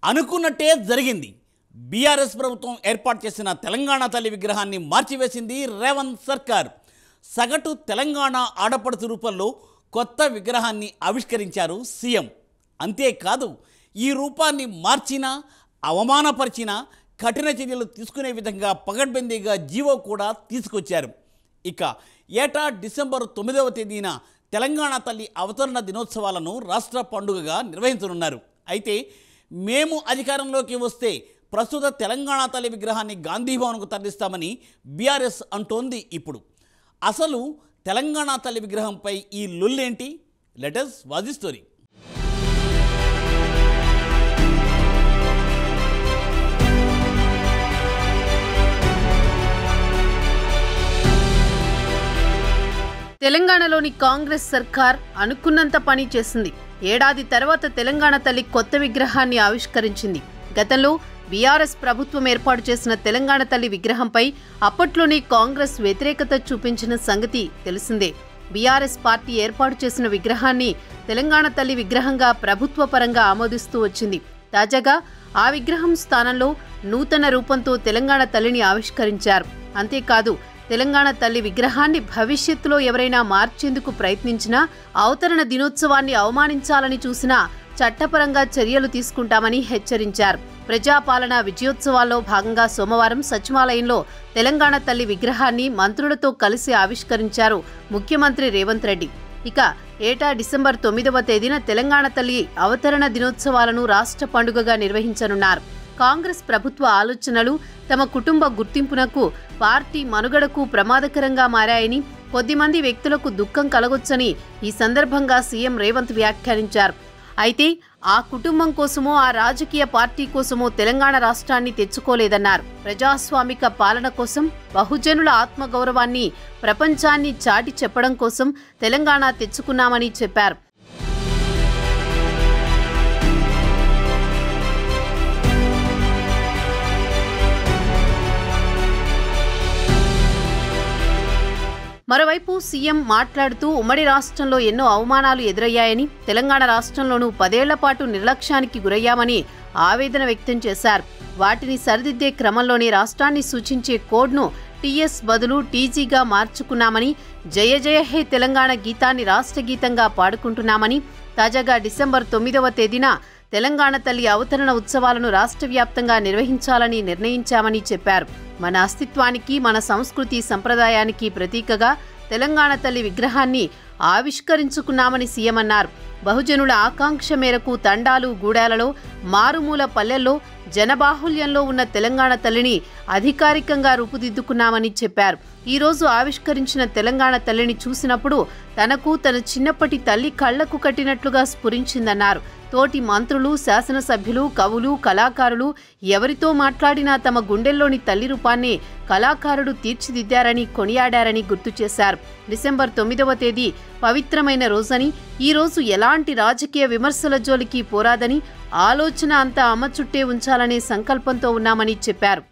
అనుకున్నట్టే జరిగింది. బీఆర్ఎస్ ప్రభుత్వం ఏర్పాటు చేసిన తెలంగాణ తల్లి విగ్రహాన్ని మార్చివేసింది రేవంత్ సర్కార్. సగటు తెలంగాణ ఆడపడుచు రూపంలో కొత్త విగ్రహాన్ని ఆవిష్కరించారు సీఎం. అంతేకాదు, ఈ రూపాన్ని మార్చినా అవమానపరిచినా కఠిన చర్యలు తీసుకునే విధంగా పగడ్బందీగా జీవో కూడా తీసుకొచ్చారు. ఇక ఏటా డిసెంబర్ 9వ తేదీన తెలంగాణ తల్లి అవతరణ దినోత్సవాలను రాష్ట్ర పండుగగా నిర్వహించనున్నారు. అయితే మేము అధికారంలోకి వస్తే ప్రస్తుత తెలంగాణ తల్లి విగ్రహాన్ని గాంధీభవన్కు తరలిస్తామని బీఆర్ఎస్ అంటోంది. ఇప్పుడు అసలు తెలంగాణ తల్లి విగ్రహంపై ఈ లొల్లేంటి? Let us watch the story. తెలంగాణలోని కాంగ్రెస్ సర్కార్ అనుకున్నంత పని చేసింది. ఏడాది తర్వాత తెలంగాణ తల్లి కొత్త విగ్రహాన్ని ఆవిష్కరించింది. గతంలో బీఆర్ఎస్ ప్రభుత్వం ఏర్పాటు చేసిన తెలంగాణ తల్లి విగ్రహంపై అప్పట్లోనే కాంగ్రెస్ వ్యతిరేకత చూపించిన సంగతి తెలిసిందే. బీఆర్ఎస్ పార్టీ ఏర్పాటు చేసిన విగ్రహాన్ని తెలంగాణ తల్లి విగ్రహంగా ప్రభుత్వ పరంగా ఆమోదిస్తూ వచ్చింది. తాజాగా ఆ విగ్రహం స్థానంలో నూతన రూపంతో తెలంగాణ తల్లిని ఆవిష్కరించారు. అంతేకాదు, తెలంగాణ తల్లి విగ్రహాన్ని భవిష్యత్తులో ఎవరైనా మార్చేందుకు ప్రయత్నించినా, అవతరణ దినోత్సవాన్ని అవమానించాలని చూసినా చట్టపరంగా చర్యలు తీసుకుంటామని హెచ్చరించారు. ప్రజాపాలన విజయోత్సవాల్లో భాగంగా సోమవారం సచివాలయంలో తెలంగాణ తల్లి విగ్రహాన్ని మంత్రులతో కలిసి ఆవిష్కరించారు ముఖ్యమంత్రి రేవంత్ రెడ్డి. ఇక ఏటా డిసెంబర్ 9వ తేదీన తెలంగాణ తల్లి అవతరణ దినోత్సవాలను రాష్ట్ర పండుగగా నిర్వహించనున్నారు. కాంగ్రెస్ ప్రభుత్వ ఆలోచనలు తమ కుటుంబ గుర్తింపునకు, పార్టీ మనుగడకు ప్రమాదకరంగా మారాయని, కొద్దిమంది వ్యక్తులకు దుఃఖం కలగొచ్చని ఈ సందర్భంగా సీఎం రేవంత్ వ్యాఖ్యానించారు. అయితే ఆ కుటుంబం కోసమో, ఆ రాజకీయ పార్టీ కోసమో తెలంగాణ రాష్ట్రాన్ని తెచ్చుకోలేదన్నారు. ప్రజాస్వామిక పాలన కోసం, బహుజనుల ఆత్మగౌరవాన్ని ప్రపంచాన్ని చాటి చెప్పడం కోసం తెలంగాణ తెచ్చుకున్నామని చెప్పారు. మరోవైపు సీఎం మాట్లాడుతూ ఉమ్మడి రాష్ట్రంలో ఎన్నో అవమానాలు ఎదురయ్యాయని, తెలంగాణ రాష్ట్రంలోనూ 10 ఏళ్ల పాటు నిర్లక్ష్యానికి గురయ్యామని ఆవేదన వ్యక్తం చేశారు. వాటిని సరిదిద్దే క్రమంలోనే రాష్ట్రాన్ని సూచించే కోడ్ను టీఎస్ బదులు టీజీగా మార్చుకున్నామని, జయ జయ హే తెలంగాణ గీతాన్ని రాష్ట్ర గీతంగా పాడుకుంటున్నామని, తాజాగా డిసెంబర్ 9వ తేదీన తెలంగాణ తల్లి అవతరణ ఉత్సవాలను రాష్ట్ర వ్యాప్తంగా నిర్వహించాలని నిర్ణయించామని చెప్పారు. మన అస్తిత్వానికి, మన సంస్కృతి సంప్రదాయానికి ప్రతీకగా తెలంగాణ తల్లి విగ్రహాన్ని ఆవిష్కరించుకున్నామని సీఎం అన్నారు. బహుజనుల ఆకాంక్ష మేరకు తండాలు, గూడాలలో, మారుమూల పల్లెల్లో, జనబాహుల్యంలో ఉన్న తెలంగాణ తల్లిని అధికారికంగా రూపుదిద్దుకున్నామని చెప్పారు. ఈరోజు ఆవిష్కరించిన తెలంగాణ తల్లిని చూసినప్పుడు తనకు తన చిన్నప్పటి తల్లి కళ్లకు కట్టినట్లుగా స్ఫురించిందన్నారు. తోటి మంత్రులు, శాసనసభ్యులు, కవులు, కళాకారులు ఎవరితో మాట్లాడినా తమ గుండెల్లోని తల్లి రూపాన్ని కళాకారుడు తీర్చిదిద్దారని కొనియాడారని గుర్తు చేశారు. డిసెంబర్ 9వ తేదీ పవిత్రమైన రోజని, ఈ రోజు ఎలాంటి రాజకీయ విమర్శల జోలికి పోరాదని, ఆలోచన అంతా అమ్మ చుట్టే ఉంచాలనే సంకల్పంతో ఉన్నామని చెప్పారు.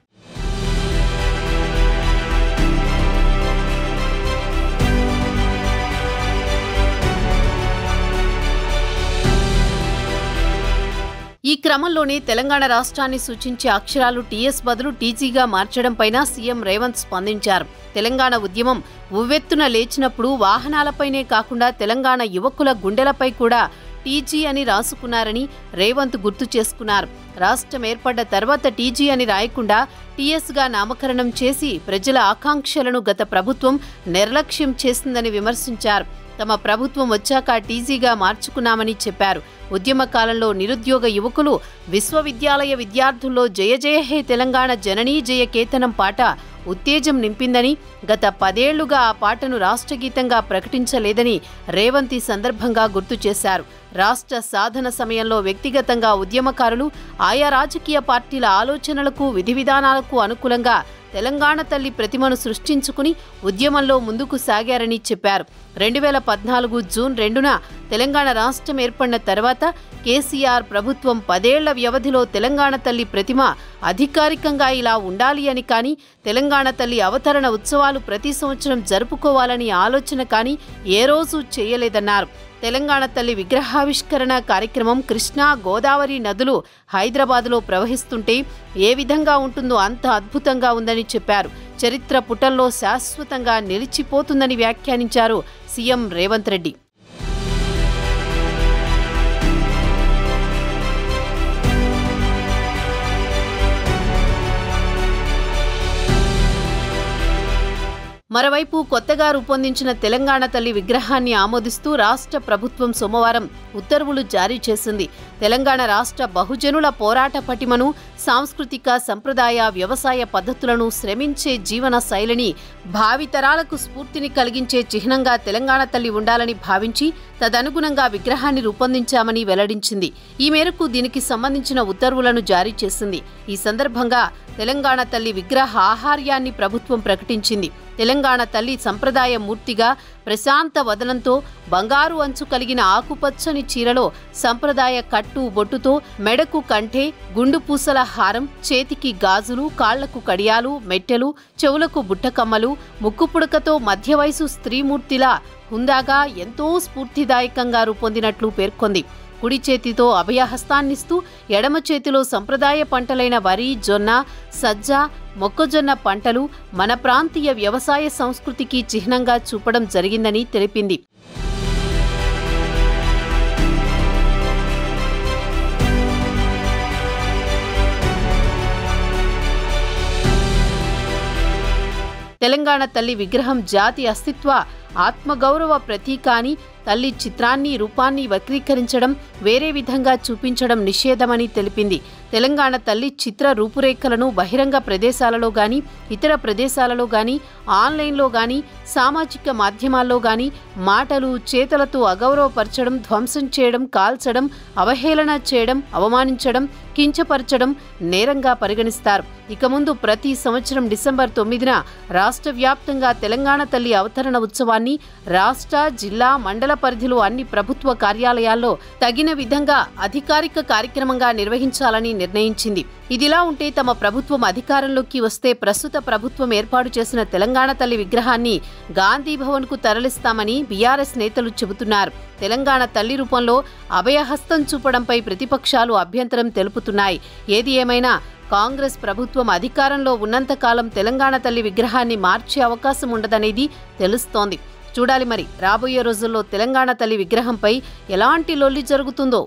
ఈ క్రమంలోనే తెలంగాణ రాష్ట్రాన్ని సూచించే అక్షరాలు టీఎస్ బదులు టీజీగా మార్చడంపైన సీఎం రేవంత్ స్పందించారు. తెలంగాణ ఉద్యమం ఉవ్వెత్తున లేచినప్పుడు వాహనాలపైనే కాకుండా తెలంగాణ యువకుల గుండెలపై కూడా టీజీ అని రాసుకున్నారని రేవంత్ గుర్తు చేసుకున్నారు. రాష్ట్రం ఏర్పడ్డ తర్వాత టీజీ అని రాయకుండా టీఎస్గా నామకరణం చేసి ప్రజల ఆకాంక్షలను గత ప్రభుత్వం నిర్లక్ష్యం చేసిందని విమర్శించారు. తమ ప్రభుత్వం వచ్చాక టీజీగా మార్చుకున్నామని చెప్పారు. ఉద్యమ కాలంలో నిరుద్యోగ యువకులు, విశ్వవిద్యాలయ విద్యార్థుల్లో జయ జయ హే తెలంగాణ జననీ జయ కేతనం పాట ఉత్తేజం నింపిందని, గత 10 ఏళ్లుగా ఆ పాటను రాష్ట్ర గీతంగా ప్రకటించలేదని రేవంత్ ఈ సందర్భంగా గుర్తు చేశారు. రాష్ట్ర సాధన సమయంలో వ్యక్తిగతంగా ఉద్యమకారులు ఆయా రాజకీయ పార్టీల ఆలోచనలకు, విధి విధానాలకు అనుకూలంగా తెలంగాణ తల్లి ప్రతిమను సృష్టించుకుని ఉద్యమంలో ముందుకు సాగారని చెప్పారు. 2014 జూన్ 2న తెలంగాణ రాష్ట్రం ఏర్పడిన తర్వాత కేసీఆర్ ప్రభుత్వం 10 ఏళ్ల వ్యవధిలో తెలంగాణ తల్లి ప్రతిమ అధికారికంగా ఇలా ఉండాలి అని కానీ, తెలంగాణ తల్లి అవతరణ ఉత్సవాలు ప్రతి సంవత్సరం జరుపుకోవాలని ఆలోచన కానీ ఏ రోజు చేయలేదన్నారు. తెలంగాణ తల్లి విగ్రహావిష్కరణ కార్యక్రమం కృష్ణా గోదావరి నదులు హైదరాబాద్లో ప్రవహిస్తుంటే ఏ విధంగా ఉంటుందో అంత అద్భుతంగా ఉందని చెప్పారు. చరిత్ర పుటల్లో శాశ్వతంగా నిలిచిపోతుందని వ్యాఖ్యానించారు సీఎం రేవంత్ రెడ్డి. మరోవైపు కొత్తగా రూపొందించిన తెలంగాణ తల్లి విగ్రహాన్ని ఆమోదిస్తూ రాష్ట్ర ప్రభుత్వం సోమవారం ఉత్తర్వులు జారీ చేసింది. తెలంగాణ రాష్ట్ర బహుజనుల పోరాట పటిమను, సాంస్కృతిక సంప్రదాయ వ్యవసాయ పద్ధతులను, శ్రమించే జీవన శైలిని భావితరాలకు స్ఫూర్తిని కలిగించే చిహ్నంగా తెలంగాణ తల్లి ఉండాలని భావించి తదనుగుణంగా విగ్రహాన్ని రూపొందించామని వెల్లడించింది. ఈ మేరకు దీనికి సంబంధించిన ఉత్తర్వులను జారీ చేసింది. ఈ సందర్భంగా తెలంగాణ తల్లి విగ్రహ ఆహార్యాన్ని ప్రభుత్వం ప్రకటించింది. తెలంగాణ తల్లి సంప్రదాయ మూర్తిగా ప్రశాంత వదనంతో బంగారు అంచు కలిగిన ఆకుపచ్చని చీరలో సంప్రదాయ కట్టు బొట్టుతో మెడకు కంఠే, గుండు పూసల హారం, చేతికి గాజులు, కాళ్లకు కడియాలు, మెట్టెలు, చెవులకు బుట్టకమ్మలు, ముక్కు పుడకతో మధ్య వయసు స్త్రీమూర్తిలా హుందాగా ఎంతో స్ఫూర్తిదాయకంగా రూపొందినట్లు పేర్కొంది. కుడి చేతితో అభయహస్తాన్నిస్తూ ఎడమ చేతిలో సంప్రదాయ పంటలైన వరి, జొన్న, సజ్జ, మొక్కజొన్న పంటలు మన ప్రాంతీయ వ్యవసాయ సంస్కృతికి చిహ్నంగా చూపడం జరిగిందని తెలిపింది. తెలంగాణ తల్లి విగ్రహం జాతి అస్తిత్వ, ఆత్మగౌరవ ప్రతీక అని, తల్లి చిత్రాన్ని, రూపాన్ని వక్రీకరించడం, వేరే విధంగా చూపించడం నిషేధమని తెలిపింది. తెలంగాణ తల్లి చిత్ర రూపురేఖలను బహిరంగ ప్రదేశాలలో గాని, ఇతర ప్రదేశాలలో గాని, ఆన్లైన్లో గాని, సామాజిక మాధ్యమాల్లో గాని మాటలు, చేతలతో అగౌరవపరచడం, ధ్వంసం చేయడం, కాల్చడం, అవహేళన చేయడం, అవమానించడం, కించపరచడం నేరంగా పరిగణిస్తారు. ఇక ముందు ప్రతి సంవత్సరం డిసెంబర్ 9న రాష్ట్ర వ్యాప్తంగా తెలంగాణ తల్లి అవతరణ ఉత్సవాన్ని రాష్ట్ర, జిల్లా, మండల పరిధిలో అన్ని ప్రభుత్వ కార్యాలయాల్లో తగిన విధంగా అధికారిక కార్యక్రమంగా నిర్వహించాలని నిర్ణయించింది. ఇదిలా ఉంటే తమ ప్రభుత్వం అధికారంలోకి వస్తే ప్రస్తుత ప్రభుత్వం ఏర్పాటు చేసిన తెలంగాణ తల్లి విగ్రహాన్ని గాంధీ భవన్కు తరలిస్తామని బీఆర్ఎస్ నేతలు చెబుతున్నారు. తెలంగాణ తల్లి రూపంలో అభయహస్తం చూపడంపై ప్రతిపక్షాలు అభ్యంతరం తెలుపుతున్నాయి. ఏది ఏమైనా కాంగ్రెస్ ప్రభుత్వం అధికారంలో ఉన్నంతకాలం తెలంగాణ తల్లి విగ్రహాన్ని మార్చే అవకాశం ఉండదనేది తెలుస్తోంది. చూడాలి మరి రాబోయే రోజుల్లో తెలంగాణ తల్లి విగ్రహంపై ఎలాంటి లొల్లి జరుగుతుందో.